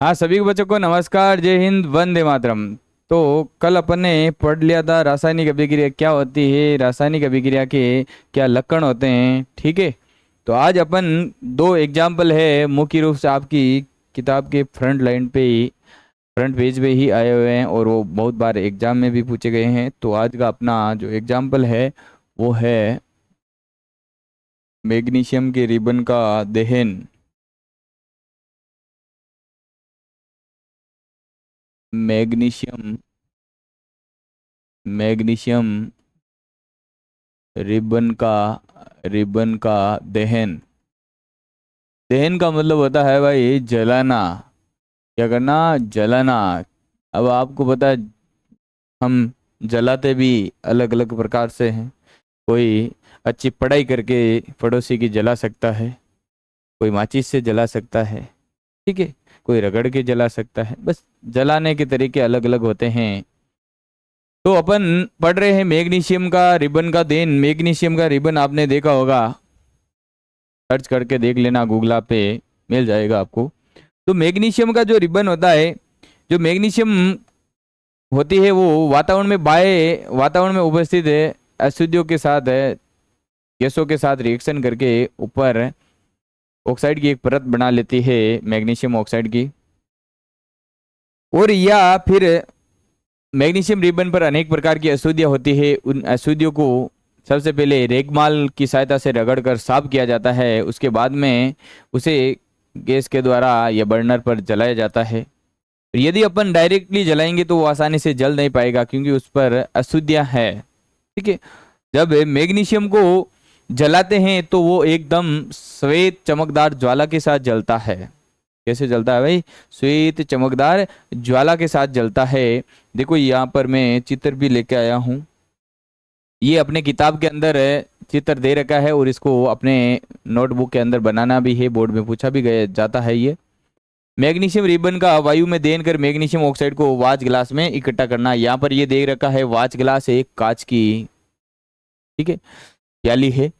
हाँ, सभी बच्चों को नमस्कार, जय हिंद, वंदे मातरम। तो कल अपन ने पढ़ लिया था रासायनिक अभिक्रिया क्या होती है, रासायनिक अभिक्रिया के क्या लक्षण होते हैं। ठीक है। तो आज अपन दो एग्जाम्पल है, मुख्य रूप से आपकी किताब के फ्रंट लाइन पे ही, फ्रंट पेज पे ही आए हुए हैं और वो बहुत बार एग्जाम में भी पूछे गए हैं। तो आज का अपना जो एग्जाम्पल है वो है मैग्नीशियम के रिबन का दहन। मैग्नीशियम मैग्नीशियम रिबन का दहन। दहन का मतलब होता है भाई जलाना। क्या करना? जलाना। अब आपको पता है, हम जलाते भी अलग अलग प्रकार से हैं। कोई अच्छी पढ़ाई करके पड़ोसी की जला सकता है, कोई माचिस से जला सकता है, ठीक है, कोई रगड़ के जला सकता है। बस जलाने के तरीके अलग अलग होते हैं। तो अपन पढ़ रहे हैं मैग्नीशियम का रिबन का दहन। मैग्नीशियम का रिबन आपने देखा होगा, सर्च करके देख लेना, गूगल पे मिल जाएगा आपको। तो मैग्नीशियम का जो रिबन होता है, जो मैग्नीशियम होती है वो वातावरण में वातावरण में उपस्थित है अशुद्धियों के साथ है, गैसों के साथ रिएक्शन करके ऊपर ऑक्साइड की एक परत बना लेती है, मैग्नीशियम ऑक्साइड की। और या फिर मैग्नीशियम रिबन पर अनेक प्रकार की अशुद्धियां होती है। उन अशुद्धियों को सबसे पहले रेगमाल की सहायता से रगड़कर साफ किया जाता है, उसके बाद में उसे गैस के द्वारा या बर्नर पर जलाया जाता है। यदि अपन डायरेक्टली जलाएंगे तो वो आसानी से जल नहीं पाएगा क्योंकि उस पर अशुद्धियां है। ठीक है। जब मैग्नीशियम को जलाते हैं तो वो एकदम श्वेत चमकदार ज्वाला के साथ जलता है। कैसे जलता है भाई? श्वेत चमकदार ज्वाला के साथ जलता है। देखो यहाँ पर मैं चित्र भी लेके आया हूँ। ये अपने किताब के अंदर चित्र दे रखा है और इसको अपने नोटबुक के अंदर बनाना भी है, बोर्ड में पूछा भी गया जाता है। ये मैग्नीशियम रिबन का वायु में देन कर मैग्नीशियम ऑक्साइड को वाच ग्लास में इकट्ठा करना। यहाँ पर ये दे रखा है वाच ग्लास, एक कांच की, ठीक है, प्याली है।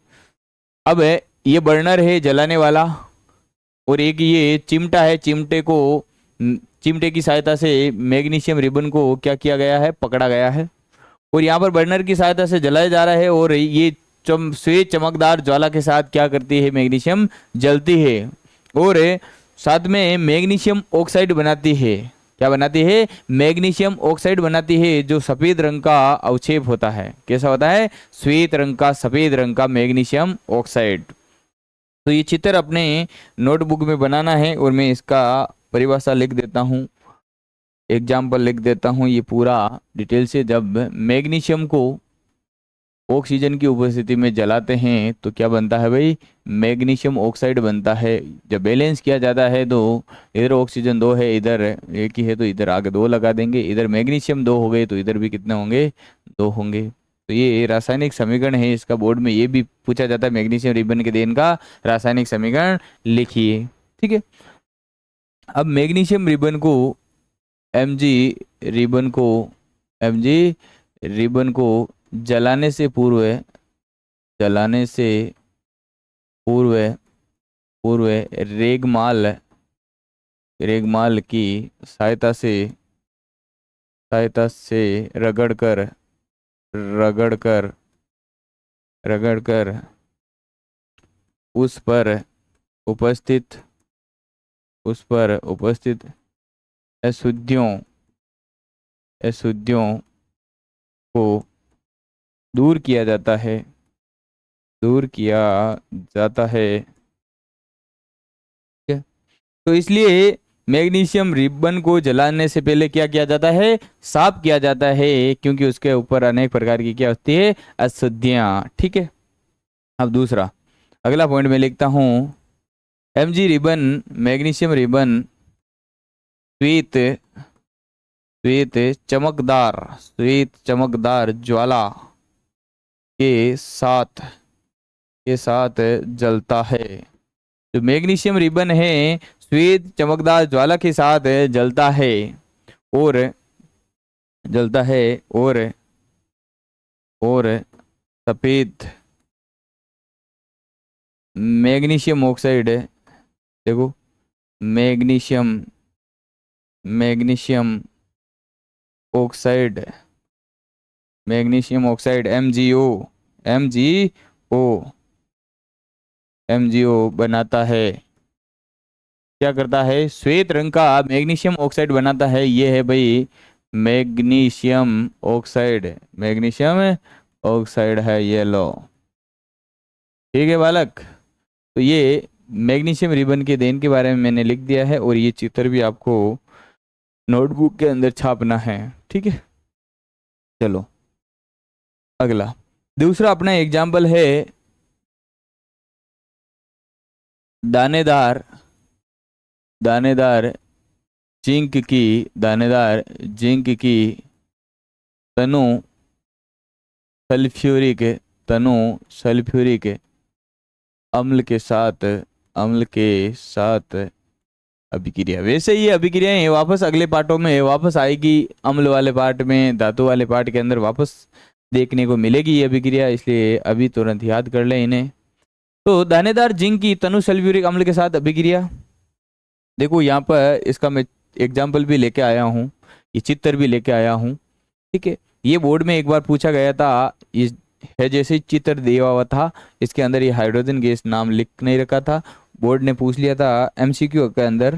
अब है ये बर्नर है जलाने वाला, और एक ये चिमटा है। चिमटे की सहायता से मैग्नीशियम रिबन को क्या किया गया है? पकड़ा गया है। और यहाँ पर बर्नर की सहायता से जलाया जा रहा है और ये श्वेत चमकदार ज्वाला के साथ क्या करती है? मैग्नीशियम जलती है और साथ में मैग्नीशियम ऑक्साइड बनाती है। क्या बनाती है? मैग्नीशियम ऑक्साइड बनाती है, जो सफेद रंग का अवक्षेप होता है। कैसा होता है? श्वेत रंग का, सफेद रंग का मैग्नीशियम ऑक्साइड। तो ये चित्र अपने नोटबुक में बनाना है और मैं इसका परिभाषा लिख देता हूँ, एग्जाम्पल लिख देता हूँ ये पूरा डिटेल से। जब मैग्नीशियम को ऑक्सीजन की उपस्थिति में जलाते हैं तो क्या बनता है भाई? मैग्नीशियम ऑक्साइड बनता है। जब बैलेंस किया जाता है तो इधर ऑक्सीजन दो है, इधर एक ही है, तो इधर आगे दो लगा देंगे। इधर मैग्नीशियम दो हो गए तो इधर भी कितने होंगे? दो होंगे। तो ये रासायनिक समीकरण है इसका। बोर्ड में ये भी पूछा जाता है, मैग्नीशियम रिबन के देन का रासायनिक समीकरण लिखिए। ठीक है। अब मैग्नीशियम रिबन को एमजी रिबन को एमजी रिबन को जलाने से पूर्व जलाने से पूर्व पूर्व रेगमाल रेगमाल की सहायता से रगड़कर रगड़कर रगड़कर उस पर उपस्थित उस पर उपस्थित अशुद्धियों अशुद्धियों को दूर किया जाता है, दूर किया जाता है। ठीक है? तो इसलिए मैग्नीशियम रिबन को जलाने से पहले क्या किया जाता है? साफ किया जाता है, क्योंकि उसके ऊपर अनेक प्रकार की क्या होती है? अशुद्धियां। ठीक है। अब दूसरा, अगला पॉइंट में लिखता हूं, एमजी रिबन मैग्नीशियम रिबन श्वेत श्वेत चमकदार ज्वाला के साथ जलता है। जो मैग्नीशियम रिबन है श्वेत चमकदार ज्वाला के साथ जलता है और जलता है और सफेद मैग्नीशियम ऑक्साइड, देखो, magnesium magnesium oxide, magnesium oxide MgO, MgO, MgO बनाता है। क्या करता है? श्वेत रंग का मैग्नीशियम ऑक्साइड बनाता है। ये है भाई मैग्नीशियम ऑक्साइड, मैग्नीशियम ऑक्साइड है ये लो। ठीक है बालक, तो ये मैग्नीशियम रिबन के देन के बारे में मैंने लिख दिया है और ये चित्र भी आपको नोटबुक के अंदर छापना है। ठीक है, चलो अगला। दूसरा अपना एग्जाम्पल है दानेदार, दानेदार जिंक की, दानेदार जिंक की तनु सल्फ्यूरिक, तनु सल्फ्यूरिक अम्ल के साथ, अम्ल के साथ अभिक्रिया। वैसे ये अभिक्रियाएं वापस अगले पार्टों में वापस आएगी, अम्ल वाले पार्ट में, धातु वाले पार्ट के अंदर वापस देखने को मिलेगी ये अभिक्रिया, इसलिए अभी तुरंत याद कर लें इन्हें। तो दानेदार जिंक की तनु सल्फ्यूरिक अम्ल के साथ अभिक्रिया। देखो यहाँ पर इसका मैं एग्जाम्पल भी लेके आया हूँ, ये चित्र भी लेके आया हूँ। ठीक है, ये बोर्ड में एक बार पूछा गया था, ये है जैसे चित्र दिया हुआ था, इसके अंदर ये हाइड्रोजन गैस नाम लिख नहीं रखा था। बोर्ड ने पूछ लिया था MCQ के अंदर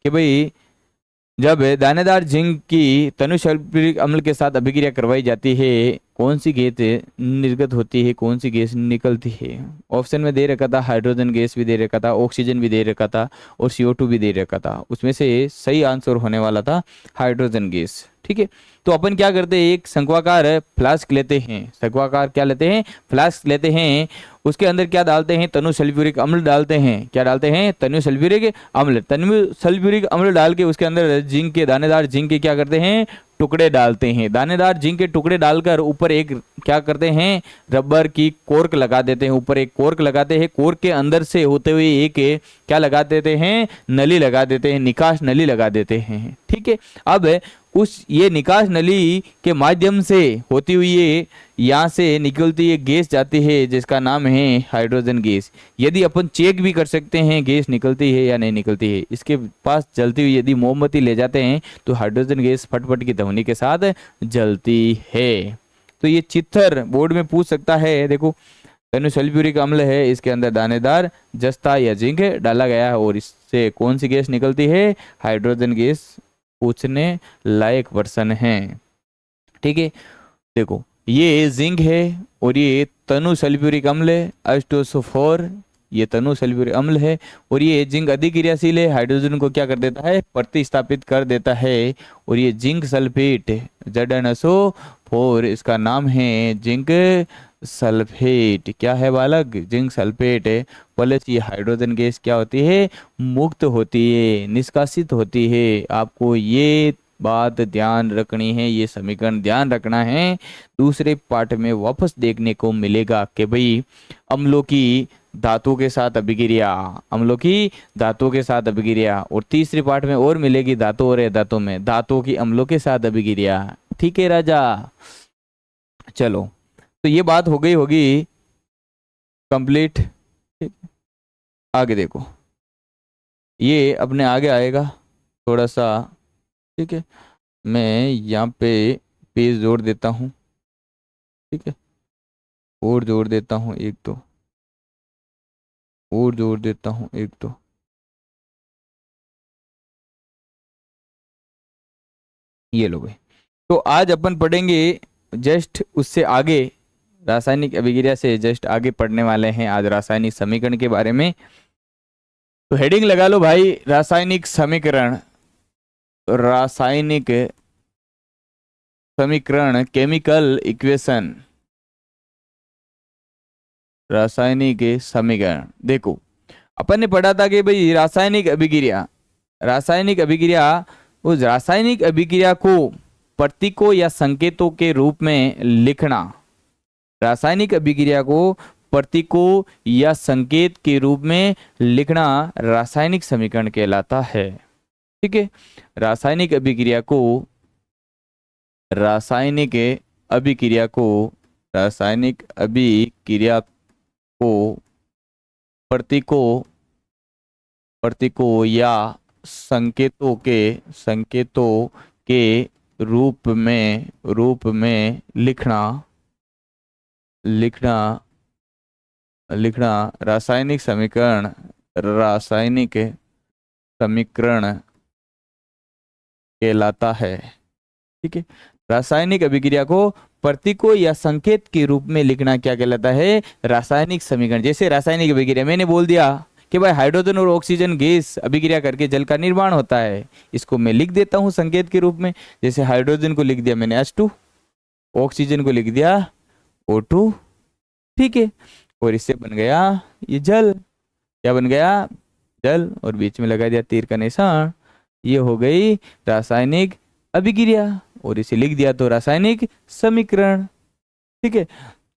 कि भाई जब दानेदार जिंक की तनु सल्फ्यूरिक अम्ल के साथ अभिक्रिया करवाई जाती है, कौन सी गैस निर्गत होती है, कौन सी गैस निकलती है? ऑप्शन में दे रखा था हाइड्रोजन गैस भी दे रखा था, ऑक्सीजन भी दे रखा था और CO2 भी दे रखा था। उसमें से सही आंसर होने वाला था हाइड्रोजन गैस। ठीक है, तो अपन क्या करते हैं, एक शंक्वाकार फ्लास्क लेते हैं, शंक्वाकार क्या लेते हैं, फ्लास्क लेते हैं। उसके अंदर क्या डालते हैं, तनु सल्फ्यूरिक अम्ल डालते हैं। क्या डालते हैं? तनु सल्फ्यूरिक अम्ल। तनु सल्फ्यूरिक अम्ल डाल के उसके अंदर जिंक के, दानेदार जिंक के क्या करते हैं, टुकड़े डालते हैं। दानेदार जिंक के टुकड़े डालकर ऊपर एक क्या करते हैं, रबर की कोर्क लगा देते हैं। ऊपर एक कोर्क लगाते हैं, कोर्क के अंदर से होते हुए एक क्या लगा देते हैं, नली लगा देते हैं, निकास नली लगा देते हैं। ठीक है, अब उस ये निकास नली के माध्यम से होती हुई ये यहाँ से निकलती ये गैस जाती है जिसका नाम है हाइड्रोजन गैस। यदि अपन चेक भी कर सकते हैं गैस निकलती है या नहीं निकलती है, इसके पास जलती हुई यदि मोमबत्ती ले जाते हैं तो हाइड्रोजन गैस फटफट की ध्वनि के साथ जलती है। तो ये चित्र बोर्ड में पूछ सकता है। देखो तनु सल्फ्यूरिक अम्ल है, इसके अंदर दानेदार जस्ता या जिंक डाला गया है और इससे कौन सी गैस निकलती है, हाइड्रोजन गैस पूछने लायक प्रश्न है। ठीक है, देखो ये जिंक है और ये तनु सल्फ्यूरिक अम्ल है H2SO4, ये तनु सल्फ्यूरिक अम्ल है और ये जिंक अधिक क्रियाशील है, हाइड्रोजन को क्या कर देता है, प्रतिस्थापित कर देता है। और ये जिंक सल्फेट ZnSO4, इसका नाम है जिंक सल्फेट। क्या है बालक, जिंक सल्फेट है। प्लस ये हाइड्रोजन गैस क्या होती है, मुक्त होती है, निष्कासित होती है। आपको ये बात ध्यान रखनी है, ये समीकरण ध्यान रखना है। दूसरे पार्ट में वापस देखने को मिलेगा कि भाई अम्लों की धातु के साथ अभिक्रिया, अम्लों की धातु के साथ अभिक्रिया, और तीसरे पार्ट में और मिलेगी धातु और धातु में धातु की अम्लों के साथ अभिक्रिया। ठीक है राजा, चलो तो ये बात हो गई होगी कंप्लीट। आगे देखो, ये अपने आगे आएगा थोड़ा सा। ठीक है, मैं यहाँ पे पेज जोड़ देता हूँ। ठीक है, और जोड़ देता हूँ एक तो, और जोड़ देता हूँ एक तो। ये लो भाई, तो आज अपन पढ़ेंगे जस्ट उससे आगे, रासायनिक अभिक्रिया से जस्ट आगे पढ़ने वाले हैं आज रासायनिक समीकरण के बारे में। तो हेडिंग लगा लो भाई, रासायनिक समीकरण, रासायनिक समीकरण, केमिकल इक्वेशन, रासायनिक समीकरण। देखो अपन ने पढ़ा था कि भाई रासायनिक अभिक्रिया, रासायनिक अभिक्रिया, उस रासायनिक अभिक्रिया को प्रतीकों या संकेतों के रूप में लिखना, रासायनिक अभिक्रिया को प्रतीकों या संकेत के रूप में लिखना रासायनिक समीकरण कहलाता है। ठीक है, रासायनिक अभिक्रिया को, रासायनिक अभिक्रिया को, रासायनिक अभिक्रिया को प्रतीकों, प्रतीकों या संकेतों के रूप में लिखना लिखना रासायनिक समीकरण कहलाता है। ठीक है। रासायनिक अभिक्रिया को प्रतीकों या संकेत के रूप में लिखना क्या कहलाता है? रासायनिक समीकरण। जैसे रासायनिक अभिक्रिया मैंने बोल दिया कि भाई हाइड्रोजन और ऑक्सीजन गैस अभिक्रिया करके जल का निर्माण होता है, इसको मैं लिख देता हूं संकेत के रूप में। जैसे हाइड्रोजन को लिख दिया मैंने H2, ऑक्सीजन को लिख दिया O2। ठीक है। और इससे बन गया ये जल। क्या बन गया? जल। और बीच में लगा दिया तीर का निशान। ये हो गई रासायनिक अभिक्रिया और इसे लिख दिया तो रासायनिक समीकरण। ठीक है।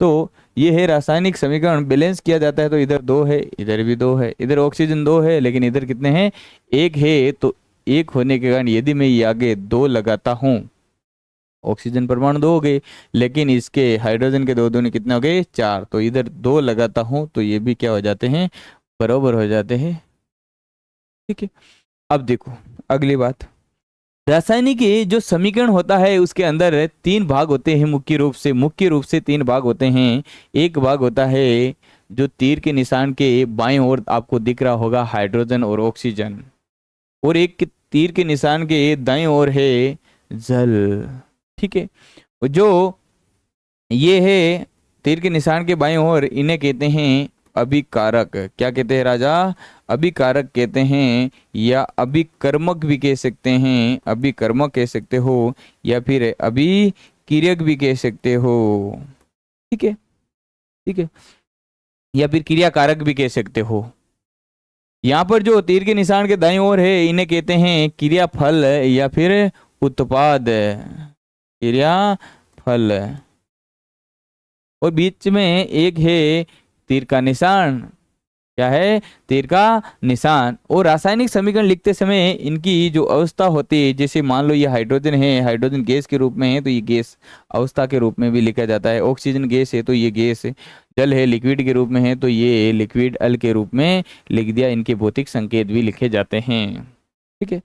तो ये है रासायनिक समीकरण। बैलेंस किया जाता है तो इधर 2 है, इधर भी 2 है, इधर ऑक्सीजन 2 है लेकिन इधर कितने हैं? 1 है। तो 1 होने के कारण यदि मैं ये आगे 2 लगाता हूं, ऑक्सीजन परमाणु 2 हो गए, लेकिन इसके हाइड्रोजन के 2 दूनी कितने हो गए? 4। तो इधर 2 लगाता हूं तो ये भी क्या हो जाते हैं? बराबर हो जाते हैं। ठीक है। अब देखो अगली बात, रासायनिक जो समीकरण होता है उसके अंदर 3 भाग होते हैं मुख्य रूप से 3 भाग होते हैं। एक भाग होता है जो तीर के निशान के बाईं ओर आपको दिख रहा होगा, हाइड्रोजन और ऑक्सीजन, और एक तीर के निशान के दाईं ओर है जल। ठीक है। जो ये है तीर के निशान के बाईं ओर, इन्हें कहते हैं अभिकारक। क्या कहते हैं राजा? अभिकारक कहते हैं, या अभिकर्मक भी कह सकते हैं, अभिकर्मक कह सकते हो, या फिर अभिक्रियक भी कह सकते हो। ठीक है। ठीक है। या फिर क्रियाकारक भी कह सकते हो। यहाँ पर जो तीर के निशान के दाईं ओर है इन्हें कहते हैं क्रियाफल या फिर उत्पाद। क्रियाफल। और बीच में एक है तीर का निशान। क्या है? तीर का निशान। और रासायनिक समीकरण लिखते समय इनकी जो अवस्था होती है, जैसे मान लो ये हाइड्रोजन है, हाइड्रोजन गैस के रूप में है तो ये गैस अवस्था के रूप में भी लिखा जाता है। ऑक्सीजन गैस है तो ये गैस है। जल है लिक्विड के रूप में है तो ये लिक्विड अल के रूप में लिख दिया। इनके भौतिक संकेत भी लिखे जाते हैं। ठीक है।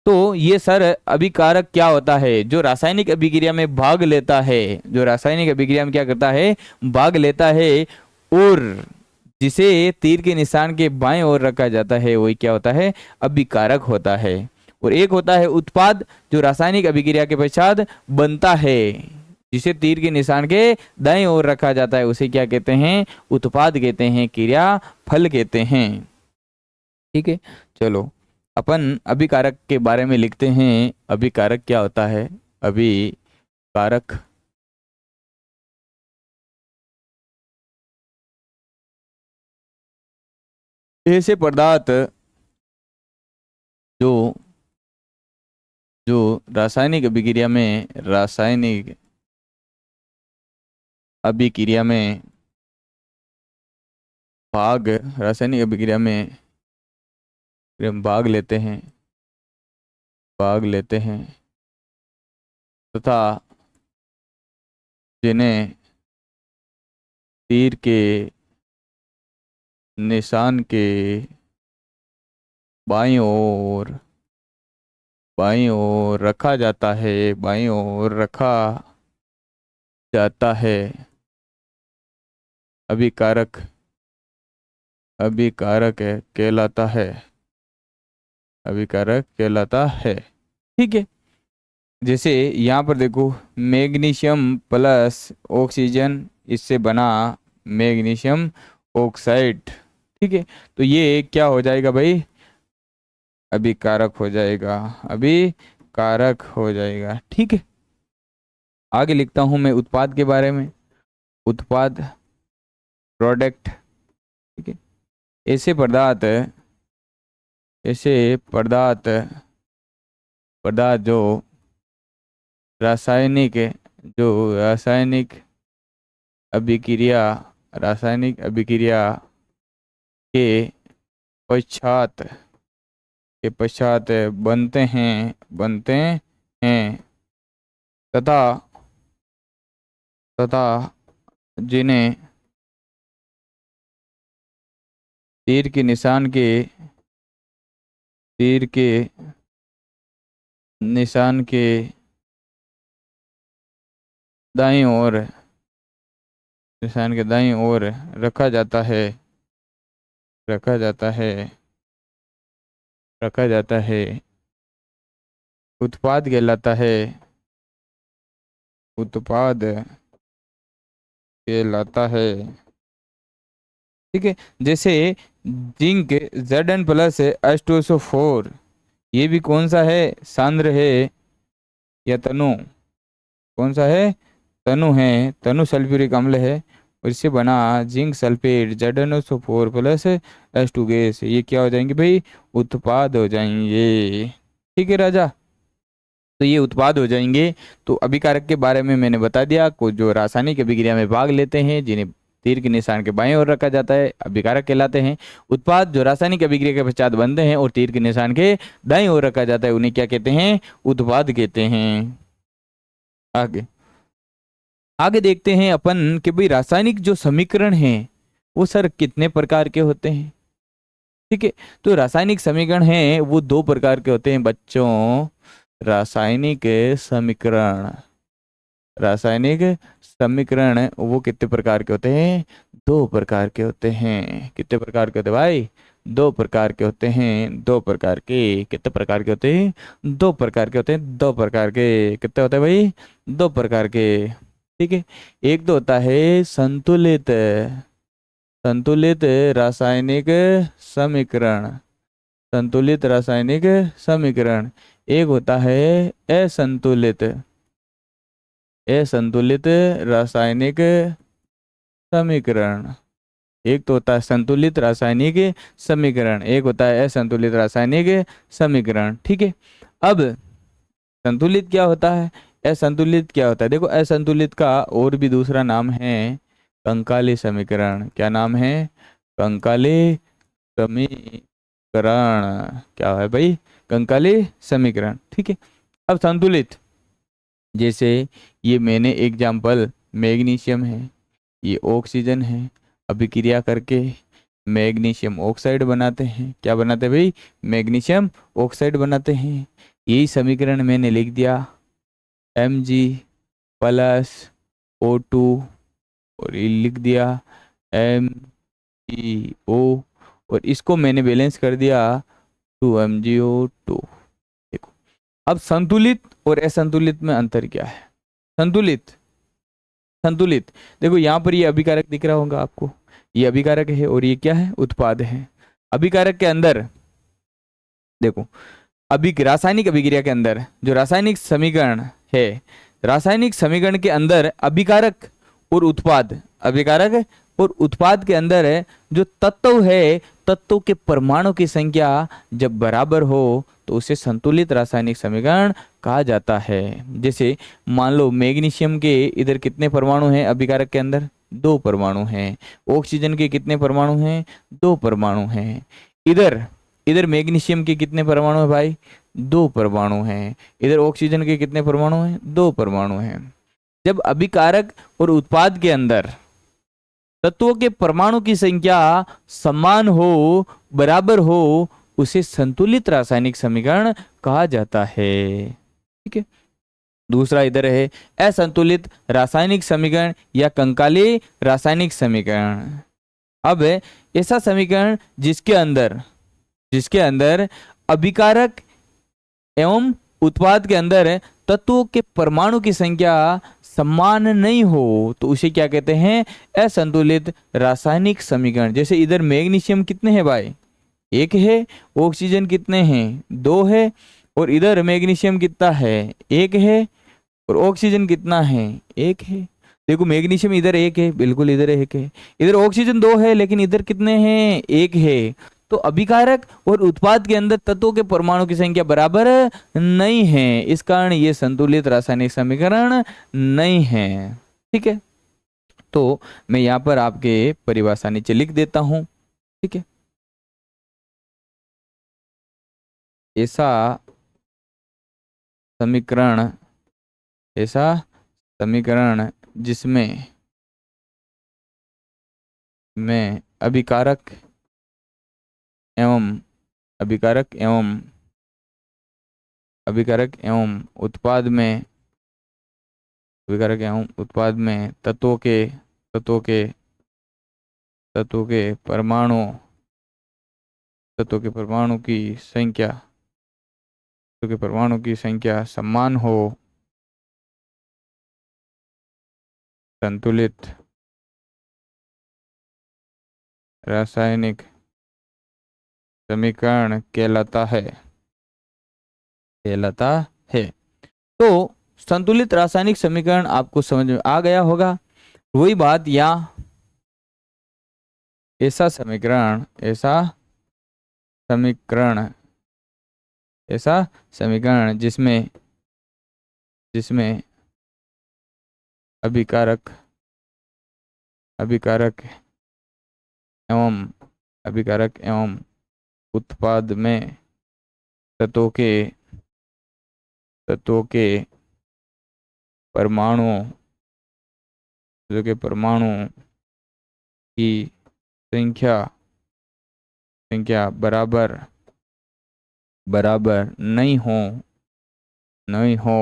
तो ये सर अभिकारक क्या होता है? जो रासायनिक अभिक्रिया में भाग लेता है, जो रासायनिक अभिक्रिया में क्या करता है? भाग लेता है, और जिसे तीर के निशान के बाएं ओर रखा जाता है वही क्या होता है? अभिकारक होता है। और एक होता है उत्पाद, जो रासायनिक अभिक्रिया के पश्चात बनता है, जिसे तीर के निशान के दाएं ओर रखा जाता है उसे क्या कहते हैं? उत्पाद कहते हैं, क्रिया फल कहते हैं। ठीक है। चलो अपन अभिकारक के बारे में लिखते हैं। अभिकारक क्या होता है? अभिकारक ऐसे पदार्थ जो जो रासायनिक अभिक्रिया में भाग रासायनिक अभिक्रिया में भाग लेते हैं तथा जिन्हें तीर के निशान के बाईं ओर बाईं ओर रखा जाता है, अभिकारक अभिकारक कहलाता है। अभिकारक कहलाता है। ठीक है। जैसे यहाँ पर देखो, मैग्नीशियम प्लस ऑक्सीजन, इससे बना मैग्नीशियम ऑक्साइड। ठीक है। तो ये क्या हो जाएगा भाई? अभिकारक हो जाएगा। अभिकारक हो जाएगा। ठीक है। आगे लिखता हूं मैं उत्पाद के बारे में। उत्पाद, प्रोडक्ट। ठीक है। ऐसे पदार्थ ऐसे पदार्थ पदार्थ रासायनिक जो रासायनिक अभिक्रिया रासायनिक अभिक्रिया के पश्चात बनते हैं तथा तथा जिन्हें तीर के निशान के तीर के निशान के दाईं ओर, निशान के दाईं ओर रखा जाता है, रखा जाता है, रखा जाता है, उत्पाद कहलाता है, उत्पाद कहलाता है। ठीक है, जैसे जिंक Zn+H2SO4, ये भी कौन सा है, सांद्र है या तनु, कौन सा है, तनु है, तनु सल्फ्यूरिक अम्ल है, और इससे बना जिंक सल्फेट ZnSO4+H2 गैस, ये क्या हो जाएंगे भाई, उत्पाद हो जाएंगे। ठीक है राजा, तो ये उत्पाद हो जाएंगे। तो अभिकारक के बारे में मैंने बता दिया, को जो रासायनिक अभिक्रिया में भाग लेते हैं, जिन्हें तीर के निशान के बाएं ओर रखा जाता है, अभिकारक कहलाते हैं। उत्पाद जो रासायनिक अभिक्रिया के पश्चात बनते हैं और तीर के निशान के दाईं ओर रखा जाता है, उन्हें क्या कहते हैं, उत्पाद कहते हैं। आगे आगे देखते हैं अपन कि भाई रासायनिक जो समीकरण हैं वो सर कितने प्रकार के होते हैं। ठीक है, तो रासायनिक समीकरण हैं वो दो प्रकार के होते हैं बच्चों। रासायनिक समीकरण, रासायनिक समीकरण वो कितने प्रकार के होते हैं, दो प्रकार के होते हैं। कितने प्रकार के होते हैं भाई, दो प्रकार के होते हैं, दो प्रकार के। कितने प्रकार के होते हैं, दो प्रकार के होते हैं, दो प्रकार के। कितने होते हैं भाई, दो प्रकार के। ठीक है, एक तो होता है संतुलित, संतुलित रासायनिक समीकरण, संतुलित रासायनिक समीकरण। एक होता है असंतुलित, असंतुलित रासायनिक समीकरण। एक तो होता है संतुलित रासायनिक समीकरण, एक होता है असंतुलित रासायनिक समीकरण। ठीक है, अब संतुलित क्या होता है, असंतुलित क्या होता है। देखो, असंतुलित का और भी दूसरा नाम है कंकाली समीकरण। क्या नाम है, कंकाली समीकरण। क्या है भाई, कंकाली समीकरण। ठीक है, अब संतुलित, जैसे ये मैंने एग्जाम्पल, मैग्नीशियम है, ये ऑक्सीजन है, अभिक्रिया करके मैग्नीशियम ऑक्साइड बनाते हैं। क्या बनाते हैं भाई, मैग्नीशियम ऑक्साइड बनाते हैं। यही समीकरण मैंने लिख दिया, Mg+O2, और ये लिख दिया MgO, और इसको मैंने बैलेंस कर दिया 2MgO2। देखो, अब संतुलित और असंतुलित में अंतर क्या है। संतुलित, संतुलित, देखो यहाँ पर ये अभिकारक दिख रहा होगा आपको, ये अभिकारक है और ये क्या है, उत्पाद है। अभिकारक के अंदर देखो, रासायनिक अभिक्रिया के अंदर जो रासायनिक समीकरण है, रासायनिक समीकरण के अंदर अभिकारक और उत्पाद, अभिकारक और उत्पाद के अंदर है जो तत्व है, तत्वों के परमाणु की संख्या जब बराबर हो तो उसे संतुलित रासायनिक समीकरण कहा जाता है। जैसे मान लो मैग्नीशियम के इधर कितने परमाणु हैं अभिकारक के अंदर, दो परमाणु हैं। ऑक्सीजन के कितने परमाणु हैं, दो परमाणु हैं। इधर इधर मैग्नीशियम के कितने परमाणु हैं भाई, दो परमाणु हैं। इधर ऑक्सीजन के कितने परमाणु हैं, दो परमाणु हैं। जब अभिकारक और उत्पाद के अंदर तत्वों के परमाणु की संख्या समान हो, बराबर हो, उसे संतुलित रासायनिक समीकरण कहा जाता है। ठीक है, दूसरा इधर है असंतुलित रासायनिक समीकरण या कंकाली रासायनिक समीकरण। अब ऐसा समीकरण जिसके अंदर अभिकारक एवं उत्पाद के अंदर तत्वों के परमाणु की संख्या समान नहीं हो तो उसे क्या कहते हैं, असंतुलित रासायनिक समीकरण। जैसे इधर मैग्नीशियम कितने हैं भाई, एक है। ऑक्सीजन कितने हैं, दो है। और इधर मैग्नीशियम कितना है, एक है। और ऑक्सीजन कितना है, एक है। देखो मैग्नीशियम इधर एक है, बिल्कुल इधर एक है। इधर ऑक्सीजन दो है, लेकिन इधर कितने हैं, एक है। तो अभिकारक और उत्पाद के अंदर तत्वों के परमाणु की संख्या बराबर नहीं है, इस कारण ये संतुलित रासायनिक समीकरण नहीं है। ठीक है, तो मैं यहाँ पर आपके परिभाषा नीचे लिख देता हूं। ठीक है, ऐसा समीकरण, ऐसा समीकरण जिसमें मैं अभिकारक एवं अभिकारक एवं उत्पाद में तत्वों के परमाणु की संख्या समान हो, संतुलित रासायनिक समीकरण कहलाता है। तो संतुलित रासायनिक समीकरण आपको समझ में आ गया होगा। वही बात यहाँ ऐसा समीकरण जिसमें अभिकारक एवं उत्पाद में तत्वों के परमाणु की संख्या बराबर नहीं हो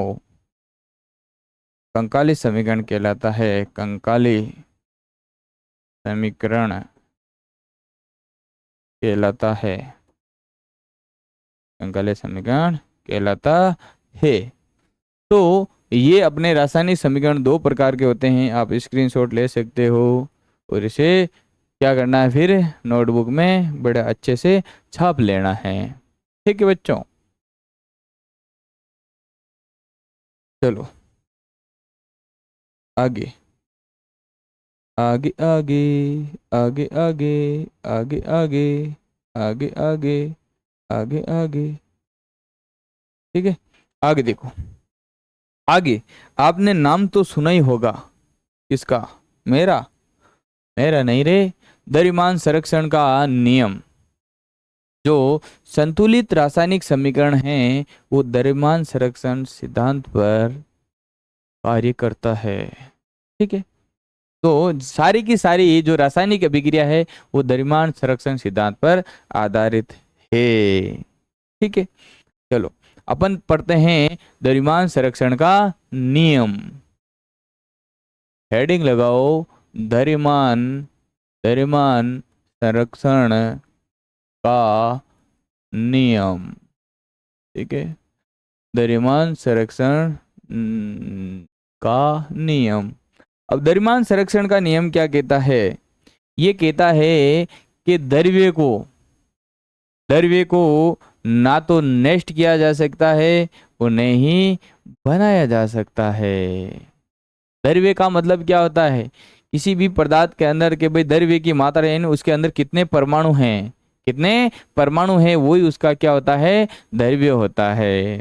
कंकाली समीकरण कहलाता है। कंकाली समीकरण कहलाता है। तो ये अपने रासायनिक समीकरण दो प्रकार के होते हैं। आप स्क्रीनशॉट ले सकते हो और इसे क्या करना है, फिर नोटबुक में बड़े अच्छे से छाप लेना है। ठीक है बच्चों, चलो आगे आगे आगे आगे आगे आगे आगे आगे आगे आगे आगे। ठीक है, आगे देखो। आगे आपने नाम तो सुना ही होगा, किसका? मेरा नहीं रे, द्रव्यमान संरक्षण का नियम। जो संतुलित रासायनिक समीकरण है वो द्रव्यमान संरक्षण सिद्धांत पर कार्य करता है। ठीक है, तो सारी की सारी जो रासायनिक अभिक्रिया है वो द्रव्यमान संरक्षण सिद्धांत पर आधारित है। ठीक है, चलो अपन पढ़ते हैं द्रव्यमान संरक्षण का नियम। हेडिंग लगाओ, द्रव्यमान संरक्षण का नियम। ठीक है, द्रव्यमान संरक्षण का नियम। अब द्रव्यमान संरक्षण का नियम क्या कहता है? ये कहता है कि द्रव्य को ना तो नष्ट किया जा सकता है और न ही बनाया जा सकता है। द्रव्य का मतलब क्या होता है? किसी भी पदार्थ के अंदर के भाई द्रव्य की मात्रा यानी उसके अंदर कितने परमाणु हैं, वही उसका क्या होता है? द्रव्य होता है।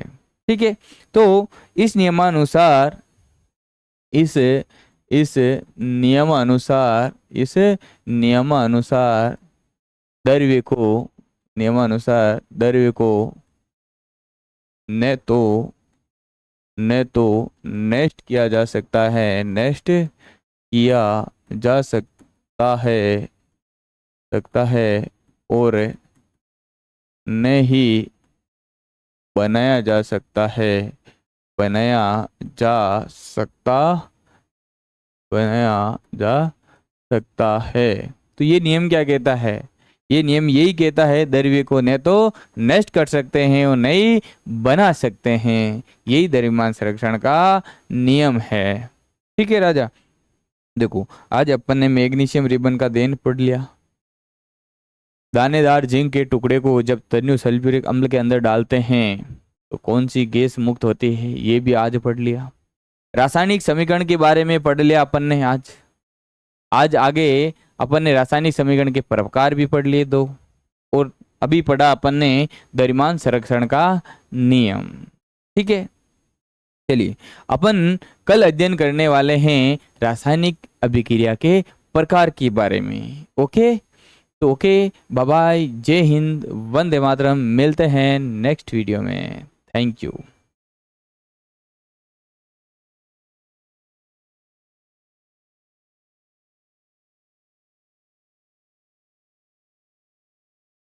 ठीक है, तो इस नियमानुसार द्रव्य को न तो नष्ट किया जा सकता है और न ही बनाया जा सकता है। तो ये नियम क्या कहता है? ये नियम यही कहता है द्रव्य को न तो नष्ट कर सकते हैं और न ही बना सकते हैं। यही द्रव्यमान संरक्षण का नियम है। ठीक है राजा, देखो आज अपन ने मैग्नीशियम रिबन का देन पढ़ लिया। दानेदार जिंक के टुकड़े को जब तन्यु सल्फ्यूरिक अम्ल के अंदर डालते हैं तो कौन सी गैस मुक्त होती है, ये भी आज पढ़ लिया। रासायनिक समीकरण के बारे में पढ़ लिया अपन ने आज आगे अपन ने रासायनिक समीकरण के प्रकार भी पढ़ लिए दो, और अभी पढ़ा अपन ने द्रव्यमान संरक्षण का नियम। ठीक है, चलिए अपन कल अध्ययन करने वाले हैं रासायनिक अभिक्रिया के प्रकार के बारे में। ओके, तो ओके, बाय बाय, जय हिंद, वंदे मातरम। मिलते हैं नेक्स्ट वीडियो में। Thank you.